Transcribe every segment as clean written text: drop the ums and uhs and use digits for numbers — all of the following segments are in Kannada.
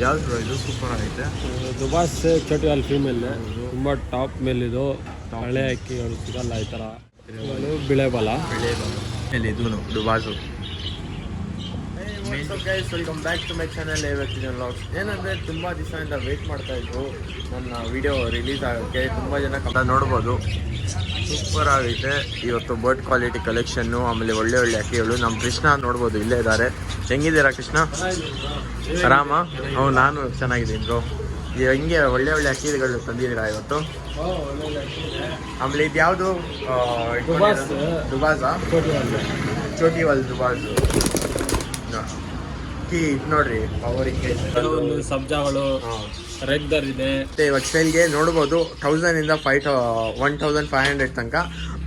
ಯಾವ್ದು ಇದು ಸೂಪರ್ ಆಗೈತೆ. ದುಬಾಸ್ ಚೋಟಿ ವಾಲ್ ಫೀಮೇಲ್ ತುಂಬ ಟಾಪ್ ಮೇಲಿದು ಹಳೆ ಅಕ್ಕಿಗಳು ಸಿಗಲ್ಲ ಈ ಥರ. ಬಿಳೆ ಬಲ ಎಲ್ಲಿ ಇದೂ ದುಬಾಸು. Welcome back to my channel ಇವತ್ತಿನ ವ್ಲಾಗ್ಸ್. ಏನಂದರೆ ತುಂಬ ದಿವಸದಿಂದ ವೇಟ್ ಮಾಡ್ತಾ ಇದ್ರು ನನ್ನ ವಿಡಿಯೋ ರಿಲೀಸ್ ಆಗೋಕ್ಕೆ. ತುಂಬ ಜನ ನೋಡ್ಬೋದು ಸೂಪರ್ ಆಗೈತೆ ಇವತ್ತು. ಬರ್ಡ್ ಕ್ವಾಲಿಟಿ ಕಲೆಕ್ಷನ್ನು, ಆಮೇಲೆ ಒಳ್ಳೆ ಒಳ್ಳೆ ಅಕ್ಕಿಗಳು. ನಮ್ಮ ಕೃಷ್ಣ ನೋಡ್ಬೋದು ಇಲ್ಲೇ ಇದ್ದಾರೆ. ಹೆಂಗಿದ್ದೀರಾ ಕೃಷ್ಣ? ಆರಾಮ? ನಾನು ಚೆನ್ನಾಗಿದ್ದೀನಿ ಬ್ರೋ. ಹಿಂಗೆ ಒಳ್ಳೆ ಒಳ್ಳೆ ಅಕ್ಕಿಗಳು ತಂದಿದ್ದೀರಾ ಇವತ್ತು? ಆಮೇಲೆ ಇದು ಯಾವುದು? ದುಬಾಸಾ? ಚೋಟಿವಾಲ್ ದುಬಾಸು ಅಕ್ಕಿ ನೋಡ್ರಿ. ಒಂದು ಸಬ್ಜಾಗಳು ರೆಗ್ದರ್ ಇದೆ. ಮತ್ತು ಇವಾಗ ಸೇಲ್ಗೆ ನೋಡ್ಬೋದು 1000ಇಂದ 1500 ತನಕ.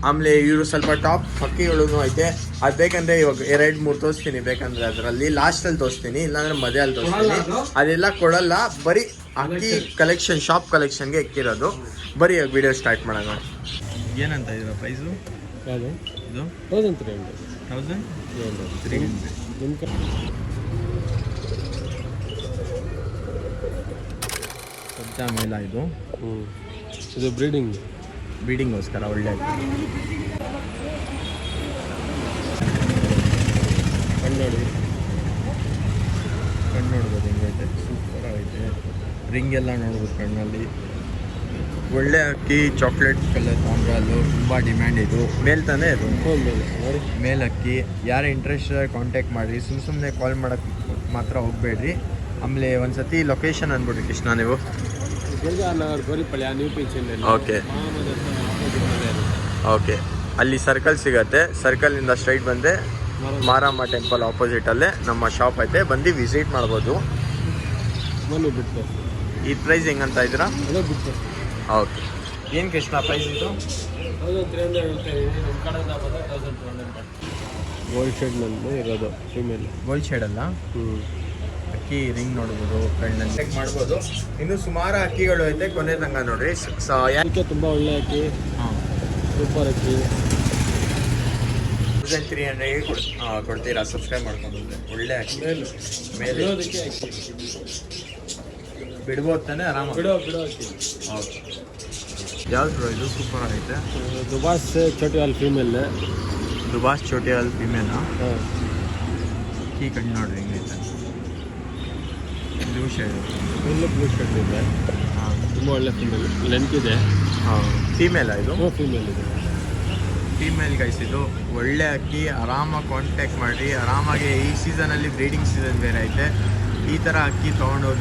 ಆಮೇಲೆ ಇವರು ಸ್ವಲ್ಪ ಟಾಪ್ ಅಕ್ಕಿಗಳೂ ಐತೆ. ಅದು ಬೇಕಂದರೆ ಇವಾಗ 2-3 ತೋರಿಸ್ತೀನಿ. ಬೇಕಂದರೆ ಅದರಲ್ಲಿ ಲಾಸ್ಟಲ್ಲಿ ತೋರಿಸ್ತೀನಿ, ಇಲ್ಲಾಂದರೆ ಮಧ್ಯಲ್ಲಿ ತೋರಿಸ್ತೀನಿ. ಅದೆಲ್ಲ ಕೊಡಲ್ಲ, ಬರೀ ಅಕ್ಕಿ ಕಲೆಕ್ಷನ್, ಶಾಪ್ ಕಲೆಕ್ಷನ್ಗೆ ಎಕ್ಕಿರೋದು. ಬರೀ ವಿಡಿಯೋ ಸ್ಟಾರ್ಟ್ ಮಾಡೋಣ. ಏನಂತ ಇದರ ಪ್ರೈಸು? ಯಾವುದು ಇದು 1300. ಸಬ್ಜಾ ಮೇಲ ಇದು. ಇದು ಬ್ರೀಡಿಂಗೋಸ್ಕರ ಒಳ್ಳೆ ಕಣ್ಣು ನೋಡ್ಬೋದು ಹೆಂಗೈತೆ. ಸೂಪರ್ ಆಗೈತೆ. ರಿಂಗ್ ಎಲ್ಲ ನೋಡ್ಬೋದು ಕಣ್ಣಲ್ಲಿ. ಒಳ್ಳೆ ಅಕ್ಕಿ, ಚಾಕ್ಲೇಟ್ ಕಲರ್ ತಾಮ್ರಲ್ಲು ತುಂಬ ಡಿಮ್ಯಾಂಡ್ ಇದು. ಮೇಲ್ ತಾನೇ ಇದು? ನೋಡಿ ಮೇಲ್ ಅಕ್ಕಿ. ಯಾರು ಇಂಟ್ರೆಸ್ಟ್ ಕಾಂಟ್ಯಾಕ್ಟ್ ಮಾಡಿರಿ. ಸುಮ್ಮನೆ ಕಾಲ್ ಮಾಡೋಕ್ಕೆ ಮಾತ್ರ ಹೋಗಬೇಡ್ರಿ. ಆಮೇಲೆ ಒಂದು ಸತಿ ಲೊಕೇಶನ್ ಅಂದ್ಬಿಡ್ರಿ ಕೃಷ್ಣ ನೀವು. ನಗರ್ ಗೋರಿಪಳ್ಳಿ ನ್ಯೂ ಪಿಚ್ಚಿಂದ. ಓಕೆ ಅಲ್ಲಿ ಸರ್ಕಲ್ ಸಿಗತ್ತೆ. ಸರ್ಕಲಿಂದ ಸ್ಟ್ರೈಟ್ ಬಂದೆ ಮಾರಮ್ಮ ಟೆಂಪಲ್ ಆಪೋಸಿಟಲ್ಲೇ ನಮ್ಮ ಶಾಪ್ ಐತೆ. ಬಂದು ವಿಸಿಟ್ ಮಾಡ್ಬೋದು. ಬಿಟ್ಟು ಈ ಪ್ರೈಸ್ ಹೆಂಗಂತ ಇದ್ದೀರಾ? ಅದೇ ಬಿಟ್ಟು. ಓಕೆ. ಏನು ಕೃಷ್ಣ ಪ್ರೈಸ್ ಇದು? 1300 ಹೇಳ್ತಾ ಇದ್ದೀನಿ. ನಮ್ಮ ಕಡೆಯಿಂದ ಬಂದರೆ 1200. ಗೋಲ್ಡ್ ಶೇಡ್ನಲ್ಲಿ ಇರೋದು ಫೀಮೇಲ್. ಗೋಲ್ಡ್ ಶೇಡಲ್ಲ? ಅಕ್ಕಿ ರಿಂಗ್ ನೋಡ್ಬೋದು, ಕಣ್ಣಲ್ಲಿ ಚೆಕ್ ಮಾಡ್ಬೋದು. ಇನ್ನು ಸುಮಾರು ಅಕ್ಕಿಗಳು ಐತೆ. ಕೊನೆ ತನಕ ನೋಡ್ರಿ. ಯಾಕೆ ತುಂಬ ಒಳ್ಳೆ ಅಕ್ಕಿ, ಸೂಪರ್ ಅಕ್ಕಿ. 1300 ಕೊಡ್ತೀರಾ? ಸಬ್ಸ್ಕ್ರೈಬ್ ಮಾಡ್ಕೊಂಡು ಒಳ್ಳೆ ಅಕ್ಕಿ ಮೇಲೆ ಅಕ್ಕಿ ಬಿಡ್ಬೋದು ತಾನೆ? ಆರಾಮ ಬಿಡೋ ಅಕ್ಕಿ. ಓಕೆ. ಯಾವ್ದು ಇದು ಸೂಪರ್ ಆಗೈತೆ? ದುಬಾಸ್ ಚೋಟಿ ವಾಲ್ ಫೀಮೇಲ್. ದುಬಾಸ್ ಚೋಟಿವಾಲ್ ಫೀಮೇಲಾ? ಅಕ್ಕಿ ಕಣ್ಣು ನೋಡ್ರಿ ಹೆಂಗೈತೆ. Blue shade. ಬ್ಲೂ ಶೇಡ್ ಇದೆ. ತುಂಬ ಒಳ್ಳೆ ಫೀಮೇಲ್. ಲೆಂತ್ ಇದೆ. ಫೀಮೇಲಾ ಇದು? ಫೀಮೇಲ್ ಇದೆ. ಫೀಮೇಲ್ ಗೈಸ್ ಇದು. ಒಳ್ಳೆ ಅಕ್ಕಿ. ಆರಾಮಾಗಿ ಕಾಂಟ್ಯಾಕ್ಟ್ ಮಾಡಿರಿ. ಆರಾಮಾಗಿ ಈ ಸೀಸನಲ್ಲಿ ಬ್ರೀಡಿಂಗ್ ಸೀಸನ್ ಬೇರೆ ಐತೆ. ಈ ಥರ ಅಕ್ಕಿ ತೊಗೊಂಡೋಗಿ